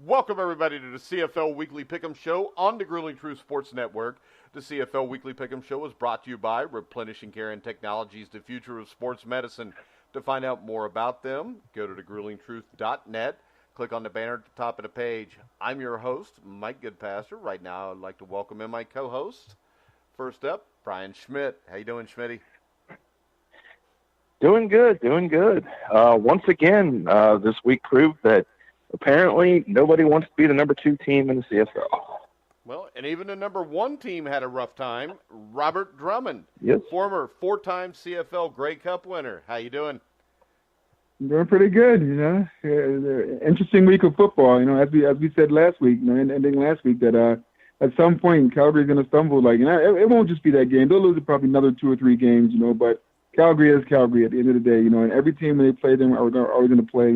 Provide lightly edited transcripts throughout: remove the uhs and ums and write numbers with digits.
Welcome, everybody, to the CFL Weekly Pick'em Show on the Grueling Truth Sports Network. The CFL Weekly Pick'em Show is brought to you by Replenishing Care and Technologies, the future of sports medicine. To find out more about them, go to thegruelingtruth.net. Click on the banner at the top of the page. I'm your host, Mike Goodpaster. Right now, I'd like to welcome in my co-host. First up, Brian Schmidt. How you doing, Schmitty? Doing good. Once again, this week proved that apparently nobody wants to be the number 2 team in the CFL. Well, and even the number 1 team had a rough time. Robert Drummond, yes, former 4-time CFL Grey Cup winner. How you doing? I'm doing pretty good, Interesting week of football, as we said last week, ending last week, that at some point Calgary's going to stumble. It won't just be that game. They'll lose probably another 2 or 3 games, but Calgary is Calgary at the end of the day, and every team when they play them are going to play,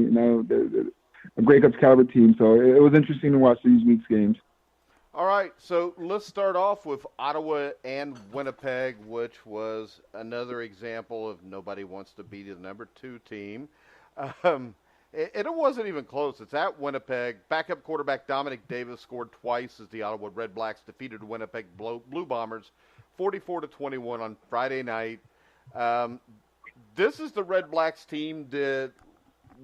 a Grey Cup's caliber team. So it was interesting to watch these week's games. All right, so let's start off with Ottawa and Winnipeg, which was another example of nobody wants to be the number 2 team. It wasn't even close. It's at Winnipeg. Backup quarterback Dominic Davis scored twice as the Ottawa Red Blacks defeated Winnipeg Blue Bombers 44-21 on Friday night. This is the Red Blacks team that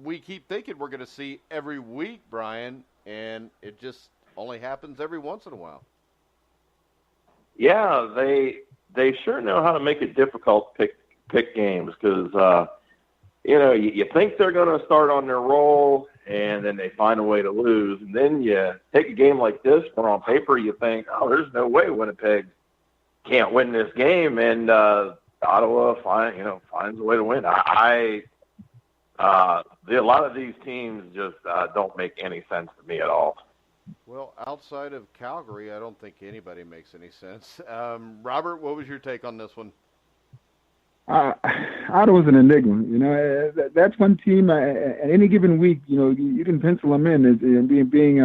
we keep thinking we're going to see every week, Brian, and it just only happens every once in a while. Yeah, they sure know how to make it difficult to pick games because, you think they're going to start on their roll, and then they find a way to lose. And then you take a game like this where on paper you think, oh, there's no way Winnipeg can't win this game, and Ottawa finds a way to win. A lot of these teams just don't make any sense to me at all. Well, outside of Calgary, I don't think anybody makes any sense. Robert, what was your take on this one? Ottawa's an enigma. That's one team at any given week. You can pencil them in as being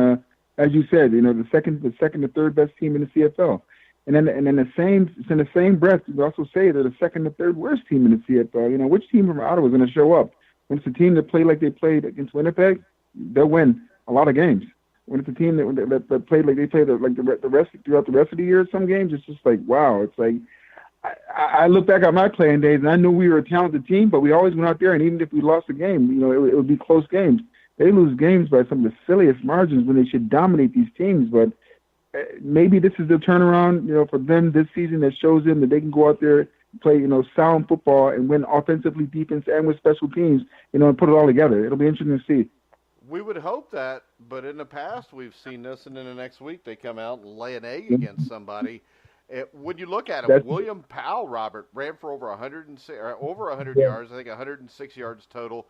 as you said, the second or third best team in the CFL. And then in the same breath, you also say they're the second or third worst team in the CFL. Which team from Ottawa is going to show up? When it's a team that play like they played against Winnipeg, they'll win a lot of games. When it's a team that played like they played throughout the rest of the year, some games it's just like wow. It's like I look back at my playing days and I knew we were a talented team, but we always went out there and even if we lost a game, it would be close games. They lose games by some of the silliest margins when they should dominate these teams, but. Maybe this is the turnaround, for them this season that shows them that they can go out there, play, sound football and win offensively, defense, and with special teams, and put it all together. It'll be interesting to see. We would hope that, but in the past we've seen this, and then the next week they come out and lay an egg against somebody. When you look at it, William Powell, Robert, ran for over 100 yards, I think 106 yards total.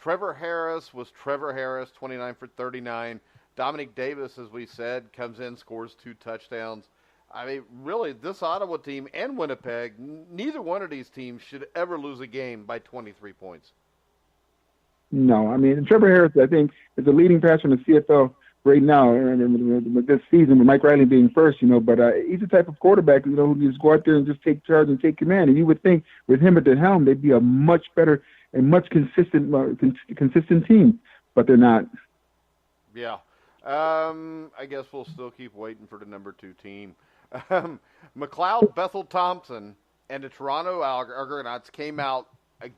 Trevor Harris was 29 for 39. Dominic Davis, as we said, comes in, scores 2 touchdowns. I mean, really, this Ottawa team and Winnipeg, neither one of these teams should ever lose a game by 23 points. No, I mean, Trevor Harris, I think, is the leading passer in the CFL right now this season, with Mike Riley being first, but he's the type of quarterback, who can just go out there and just take charge and take command. And you would think with him at the helm, they'd be a much better and much consistent team, but they're not. Yeah. I guess we'll still keep waiting for the number 2 team. McLeod, Bethel Thompson, and the Toronto Argonauts came out on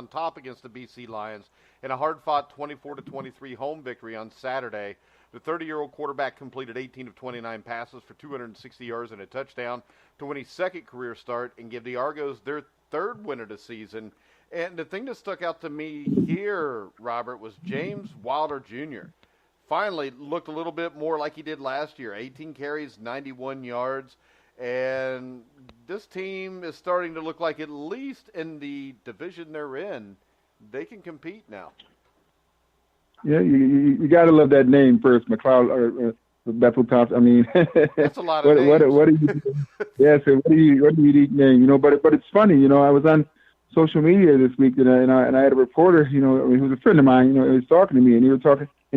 top against the BC Lions in a hard-fought 24-23 home victory on Saturday. The 30-year-old quarterback completed 18 of 29 passes for 260 yards and a touchdown to win his second career start and give the Argos their 3rd win of the season. And the thing that stuck out to me here, Robert, was James Wilder Jr. Finally looked a little bit more like he did last year. 18 carries, 91 yards. And this team is starting to look like, at least in the division they're in, they can compete now. Yeah, you got to love that name first, McLeod or Bethel Thompson. I mean, that's a lot of names. What are you? Yeah, so what a unique name, But it's funny, I was on social media this week, and I had a reporter, he was a friend of mine, he was talking to me, and he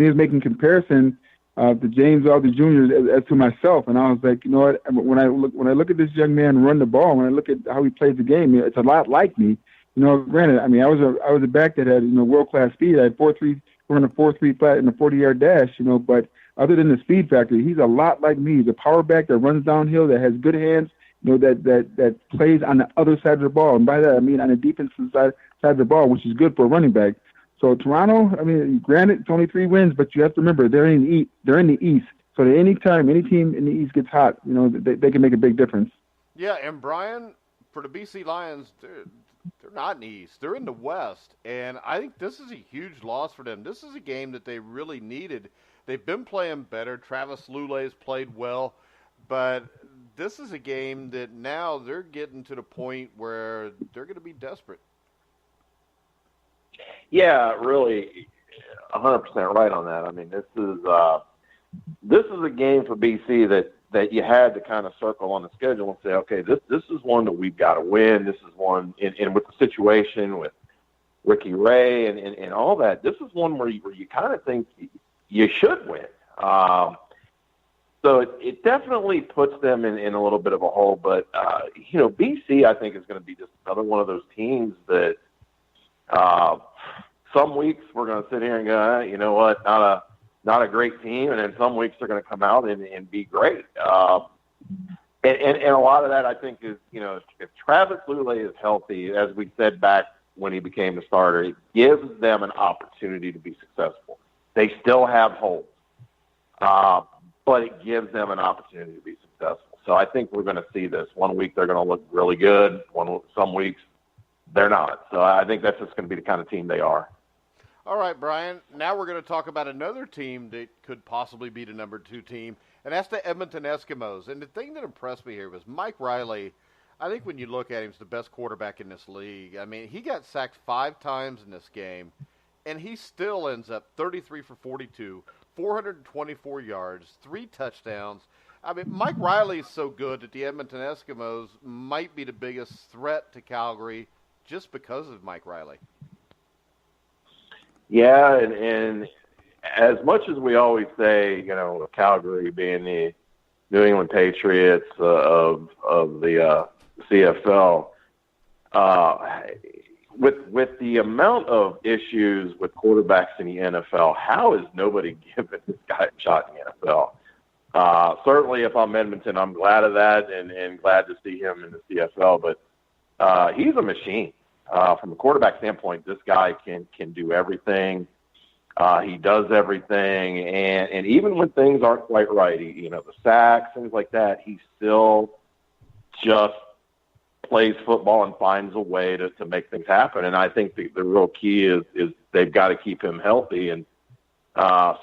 was making comparison to James Wilder Jr. as to myself, and I was like, when I look at this young man run the ball, when I look at how he plays the game, it's a lot like me. Granted, I mean, I was a back that had world class speed. I had run a 4.3 flat in a 40-yard dash, but other than the speed factor, he's a lot like me. He's a power back that runs downhill, that has good hands, that plays on the other side of the ball. And by that, I mean on the defensive side of the ball, which is good for a running back. So Toronto, I mean, granted, it's only 3 wins, but you have to remember they're in the East. So that any time any team in the East gets hot, they can make a big difference. Yeah, and Brian, for the BC Lions, they're not in the East. They're in the West, and I think this is a huge loss for them. This is a game that they really needed. They've been playing better. Travis Lulay's played well, but this is a game that now they're getting to the point where they're going to be desperate. Yeah, really, 100% right on that. I mean, this is a game for BC that you had to kind of circle on the schedule and say, okay, this is one that we've got to win. This is one, and with the situation with Ricky Ray and all that, this is one where you kind of think you should win. So it definitely puts them in a little bit of a hole. But, BC, I think, is going to be just another one of those teams that some weeks we're going to sit here and go, you know what, not a great team, and then some weeks they're going to come out and be great. And a lot of that, I think, is, if Travis Lulay is healthy, as we said back when he became the starter, it gives them an opportunity to be successful. They still have holes, but it gives them an opportunity to be successful. So I think we're going to see this. One week they're going to look really good. Some weeks they're not. So I think that's just going to be the kind of team they are. All right, Brian, now we're going to talk about another team that could possibly be the number 2 team, and that's the Edmonton Eskimos. And the thing that impressed me here was Mike Riley. I think when you look at him, he's the best quarterback in this league. I mean, he got sacked 5 times in this game, and he still ends up 33 for 42, 424 yards, 3 touchdowns. I mean, Mike Riley is so good that the Edmonton Eskimos might be the biggest threat to Calgary just because of Mike Riley. Yeah, and as much as we always say, Calgary being the New England Patriots of the CFL, with the amount of issues with quarterbacks in the NFL, how is nobody giving this guy a shot in the NFL? Certainly, if I'm Edmonton, I'm glad of that and glad to see him in the CFL. But he's a machine. From a quarterback standpoint, this guy can do everything. He does everything, and even when things aren't quite right, the sacks, things like that, he still just plays football and finds a way to make things happen. And I think the real key is they've got to keep him healthy, and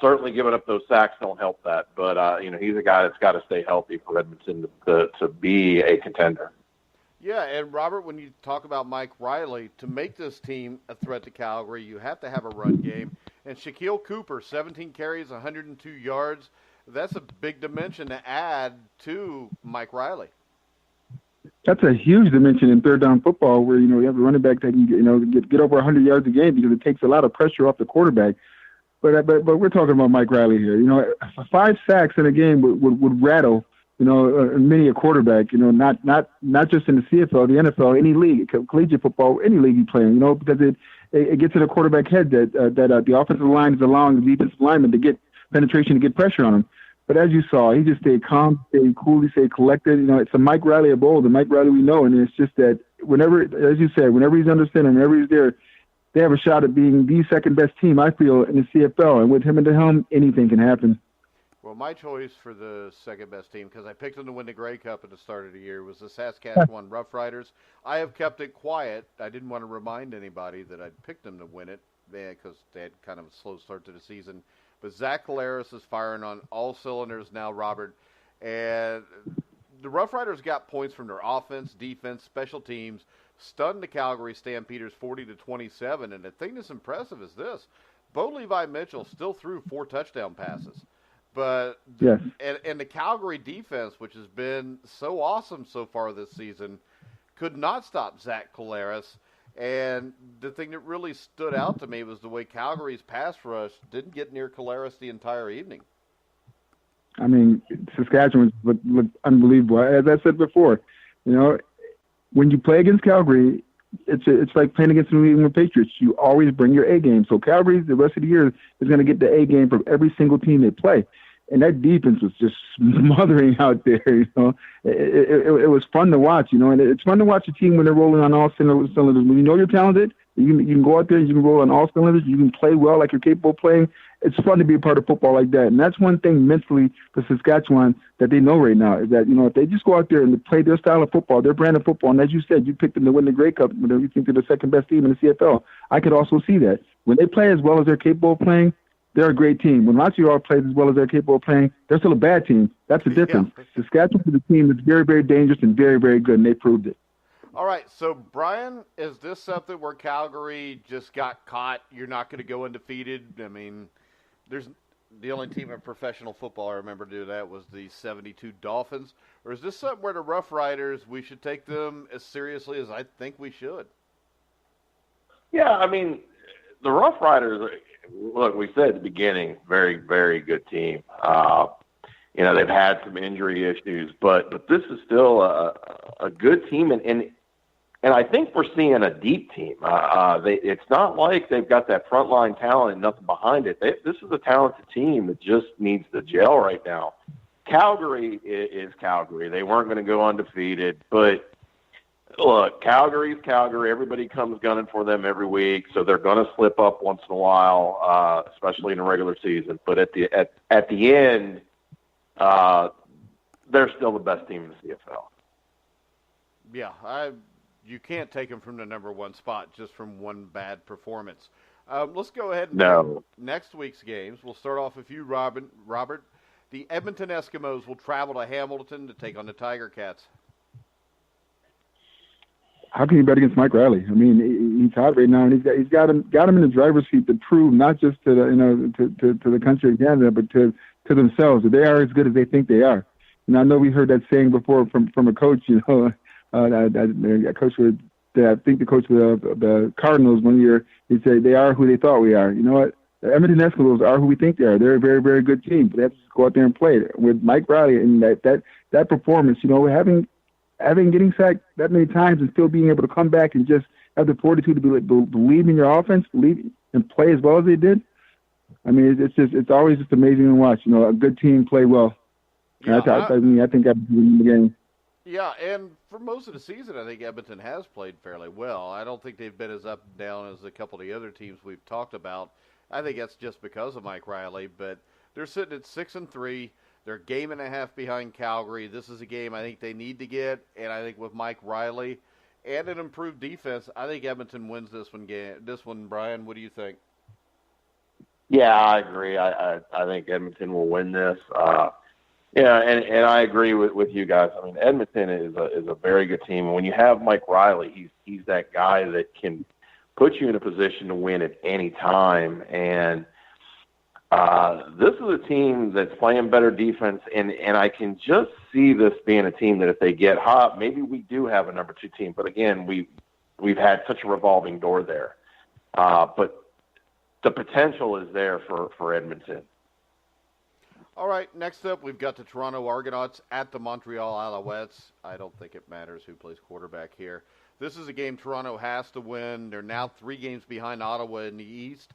certainly giving up those sacks don't help that. But he's a guy that's got to stay healthy for Edmonton to be a contender. Yeah, and Robert, when you talk about Mike Riley, to make this team a threat to Calgary, you have to have a run game. And Shaquille Cooper, 17 carries, 102 yards. That's a big dimension to add to Mike Riley. That's a huge dimension in third down football where, you have a running back that can get over 100 yards a game because it takes a lot of pressure off the quarterback. But we're talking about Mike Riley here. 5 sacks in a game would rattle many a quarterback, not just in the CFL, the NFL, any league, collegiate football, any league you play in, because it gets in the quarterback head that the offensive line is allowing the defensive lineman to get penetration, to get pressure on him. But as you saw, he just stayed calm, stayed cool, he stayed collected. It's a Mike Riley of old, the Mike Riley we know, and it's just that whenever, as you said, whenever he's under center, whenever he's there, they have a shot at being the second best team, I feel, in the CFL. And with him at the helm, anything can happen. Well, my choice for the second-best team, because I picked them to win the Grey Cup at the start of the year, was the Saskatchewan Roughriders. I have kept it quiet. I didn't want to remind anybody that I'd picked them to win it because they had kind of a slow start to the season. But Zach Collaros is firing on all cylinders now, Robert. And the Roughriders got points from their offense, defense, special teams, stunned the Calgary Stampeders 40-27. And the thing that's impressive is this. Bo Levi Mitchell still threw 4 touchdown passes. But yes. and the Calgary defense, which has been so awesome so far this season, could not stop Zach Collaros. And the thing that really stood out to me was the way Calgary's pass rush didn't get near Collaros the entire evening. I mean, Saskatchewan looked unbelievable. As I said before, when you play against Calgary, it's like playing against the New England Patriots. You always bring your A game. So Calgary, the rest of the year, is going to get the A game from every single team they play. And that defense was just smothering out there. It was fun to watch. And it's fun to watch a team when they're rolling on all cylinders. When you know you're talented, you can go out there and you can roll on all cylinders. You can play well like you're capable of playing. It's fun to be a part of football like that. And that's one thing mentally for Saskatchewan that they know right now is that, if they just go out there and play their style of football, their brand of football, and as you said, you picked them to win the Grey Cup, you think they're the second best team in the CFL. I could also see that. When they play as well as they're capable of playing, they're a great team. When Montreal plays as well as they're capable of playing, they're still a bad team. That's the difference. Yeah. Saskatchewan is a team that's very, very dangerous and very, very good, and they proved it. All right, so Brian, is this something where Calgary just got caught? You're not going to go undefeated? I mean, there's the only team in professional football I remember do that was the 72 Dolphins. Or is this something where the Rough Riders, we should take them as seriously as I think we should? Yeah, I mean, the Rough Riders, look, we said at the beginning, very, very good team. They've had some injury issues, but this is still a good team, and I think we're seeing a deep team. It's not like they've got that frontline talent and nothing behind it. This is a talented team that just needs to gel right now. Calgary is Calgary. They weren't going to go undefeated, but look, Calgary's Calgary. Everybody comes gunning for them every week, so they're going to slip up once in a while, especially in the regular season. But at the end, they're still the best team in the CFL. Yeah, you can't take them from the number one spot just from one bad performance. Let's go ahead and do next week's games. We'll start off with you, Robert. The Edmonton Eskimos will travel to Hamilton to take on the Tiger Cats. How can you bet against Mike Riley? I mean, he's hot right now, and he's got him in the driver's seat to prove not just to the country of Canada, but to themselves that they are as good as they think they are. And I know we heard that saying before from a coach. A coach I think the coach of the Cardinals one year, he said they are who they thought we are. You know what? The Edmonton Eskimos are who we think they are. They're a very, very good team. But they have to go out there and play with Mike Riley and that performance. Getting sacked that many times and still being able to come back and just have the fortitude to believe in your offense, believe and play as well as they did. I mean, it's always just amazing to watch. A good team play well. Yeah, I think I'd win the game. Yeah, and for most of the season, I think Edmonton has played fairly well. I don't think they've been as up and down as a couple of the other teams we've talked about. I think that's just because of Mike Riley, but they're sitting at 6-3. They're a game and a half behind Calgary. This is a game I think they need to get, and I think with Mike Riley and an improved defense, I think Edmonton wins this one. Brian, what do you think? Yeah, I agree. I think Edmonton will win this. And I agree with you guys. I mean, Edmonton is a very good team, and when you have Mike Riley, he's that guy that can put you in a position to win at any time. And this is a team that's playing better defense, and I can just see this being a team that if they get hot, maybe we do have a number two team. But again, we've had such a revolving door there. But the potential is there for Edmonton. All right, next up, we've got the Toronto Argonauts at the Montreal Alouettes. I don't think it matters who plays quarterback here. This is a game Toronto has to win. They're now 3 games behind Ottawa in the East,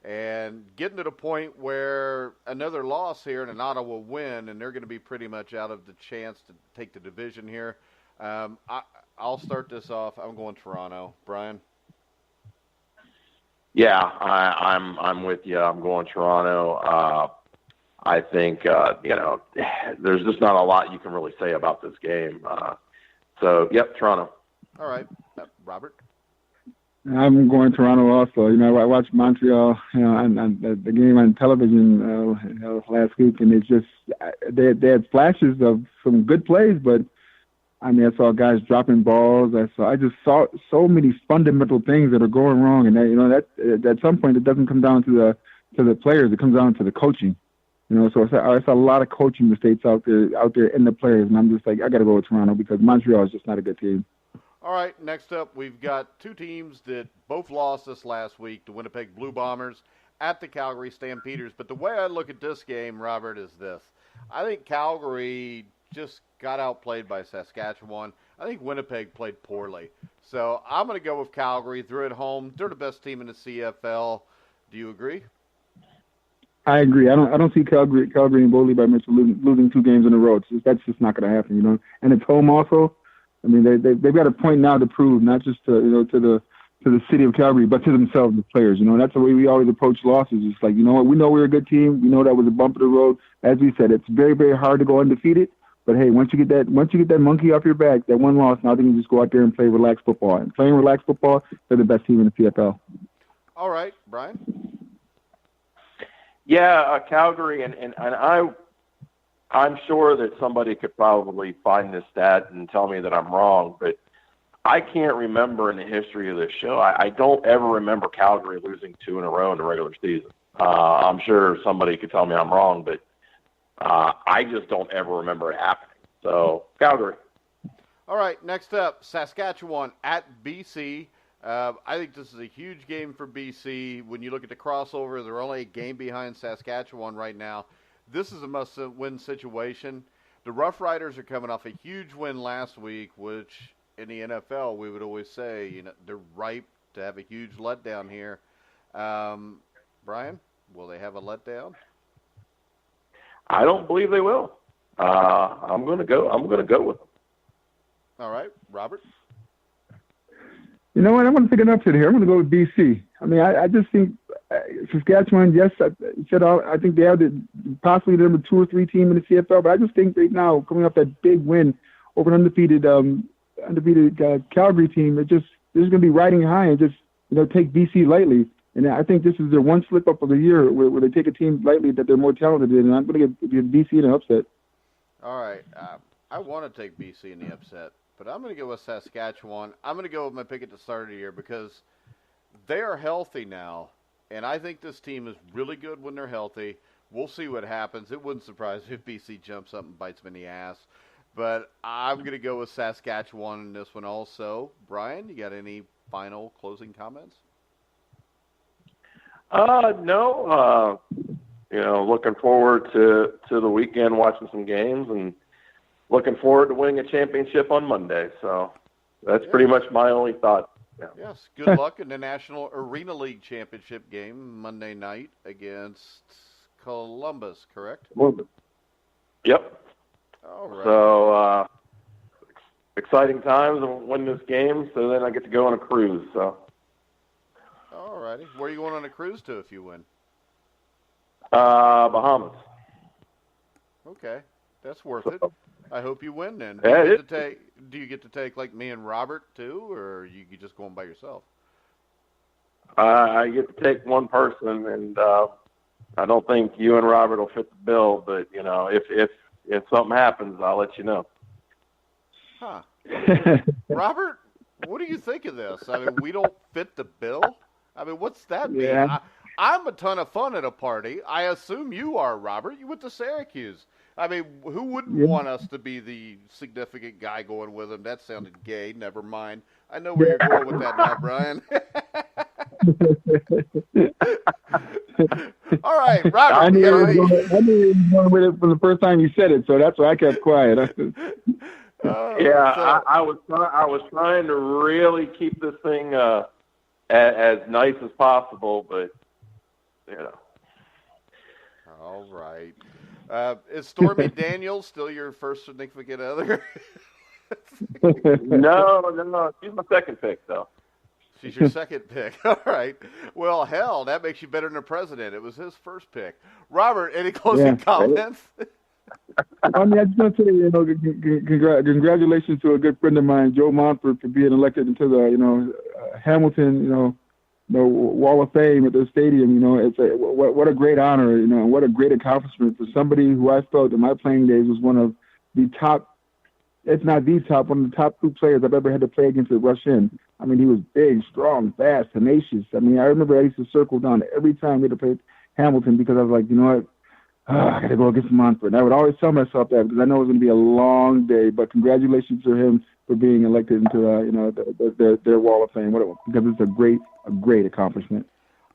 and getting to the point where another loss here and an Ottawa win, and they're going to be pretty much out of the chance to take the division here. I'll start this off. I'm going Toronto. Brian? Yeah, I'm with you. I'm going Toronto. I think, there's just not a lot you can really say about this game. Yep, Toronto. All right. Robert? I'm going Toronto also. I watched Montreal, on the game on television last week, and it's just they had flashes of some good plays, but I saw guys dropping balls. I just saw so many fundamental things that are going wrong, and that at some point it doesn't come down to the players; it comes down to the coaching. So I saw a lot of coaching mistakes out there in the players, and I'm just like, I got to go with Toronto because Montreal is just not a good team. All right, next up, we've got 2 teams that both lost this last week, the Winnipeg Blue Bombers at the Calgary Stampeders. But the way I look at this game, Robert, is this. I think Calgary just got outplayed by Saskatchewan. I think Winnipeg played poorly. So I'm going to go with Calgary. They're at home. They're the best team in the CFL. Do you agree? I agree. I don't see Calgary and Boley by Mitchell losing 2 games in a row. That's just not going to happen, you know. And it's home also. I mean, they've got a point now to prove, not just to the city of Calgary, but to themselves, the players. You know, and that's the way we always approach losses. It's like, you know what, we know we're a good team. We know that was a bump of the road. As we said, it's very, very hard to go undefeated. But hey, once you get that monkey off your back, that one loss, now they can just go out there and play relaxed football. And playing relaxed football, they're the best team in the CFL. All right, Brian. Yeah, Calgary, and I'm sure that somebody could probably find this stat and tell me that I'm wrong, but I can't remember in the history of this show. I don't ever remember Calgary losing 2 in a row in the regular season. I'm sure somebody could tell me I'm wrong, but I just don't ever remember it happening. So, Calgary. All right, next up, Saskatchewan at BC. I think this is a huge game for BC. When you look at the crossover, they're only a game behind Saskatchewan right now. This is a must-win situation. The Rough Riders are coming off a huge win last week, which in the NFL we would always say, you know, they're ripe to have a huge letdown here. Brian, will they have a letdown? I don't believe they will. I'm going to go with them. All right, Robert. You know what? I'm going to take an upset here. I'm going to go with BC. I mean, I just think Saskatchewan. Yes, I think they have possibly the number 2 or 3 team in the CFL, but I just think right now, coming off that big win over an undefeated Calgary team, they're just going to be riding high and just take BC lightly. And I think this is their one slip up of the year where they take a team lightly that they're more talented in. And I'm going to give BC an upset. All right. I want to take BC in the upset, but I'm going to go with Saskatchewan. I'm going to go with my pick at the start of the year because they are healthy now, and I think this team is really good when they're healthy. We'll see what happens. It wouldn't surprise me if BC jumps up and bites them in the ass. But I'm going to go with Saskatchewan in this one also. Brian, you got any final closing comments? No. Looking forward to the weekend watching some games and looking forward to winning a championship on Monday. So that's pretty much my only thought. Yeah. Yes. Good luck in the National Arena League Championship game Monday night against Columbus, correct? Yep. All right. So exciting times to win this game. So then I get to go on a cruise. So. All righty. Where are you going on a cruise to if you win? Bahamas. Okay, that's worth it. I hope you win then. Do you get to take like me and Robert too, or you just going by yourself? I get to take one person, and I don't think you and Robert will fit the bill. But if something happens, I'll let you know. Huh? Robert, what do you think of this? I mean, we don't fit the bill. I mean, what's that mean? Yeah. I'm a ton of fun at a party. I assume you are, Robert. You went to Syracuse. I mean, who wouldn't want us to be the significant guy going with him? That sounded gay. Never mind. I know where you're going with that now, Brian. All right, Robert. I knew you were going with it from the first time you said it, so that's why I kept quiet. I was trying to really keep this thing as nice as possible, but All right. Is Stormy Daniels still your first significant other? No. She's my second pick, though. She's your second pick. All right. Well, hell, that makes you better than the president. It was his first pick. Robert, any closing comments? I just want to say, congratulations to a good friend of mine, Joe Montford, for being elected into the, Hamilton, Wall of Fame at the stadium. It's what a great honor, and what a great accomplishment for somebody who I felt in my playing days was one of the top, if not the top, one of the top 2 players I've ever had to play against at rush in. I mean, he was big, strong, fast, tenacious. I mean, I remember I used to circle down every time we had to play Hamilton because I was like, you know what? I got to go against Montford. And I would always tell myself that because I know it was going to be a long day. But congratulations to him for being elected into their Wall of Fame. Because it's a great accomplishment.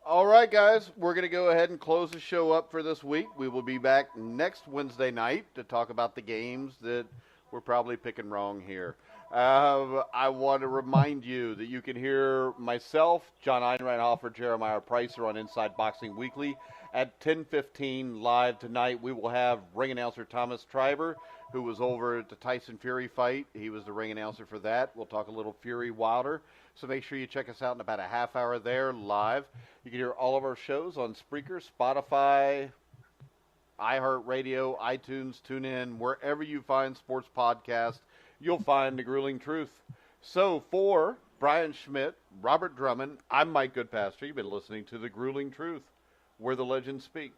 All right, guys, we're going to go ahead and close the show up for this week. We will be back next Wednesday night to talk about the games that we're probably picking wrong here. I want to remind you that you can hear myself, John Einreinhofer, Jeremiah Pricer on Inside Boxing Weekly at 10:15 live tonight. We will have ring announcer Thomas Triber, who was over at the Tyson Fury fight. He was the ring announcer for that. We'll talk a little Fury Wilder. So make sure you check us out in about a half hour there live. You can hear all of our shows on Spreaker, Spotify, iHeartRadio, iTunes, TuneIn, wherever you find sports podcasts, you'll find The Grueling Truth. So for Brian Schmidt, Robert Drummond, I'm Mike Goodpaster. You've been listening to The Grueling Truth, where the legends speak.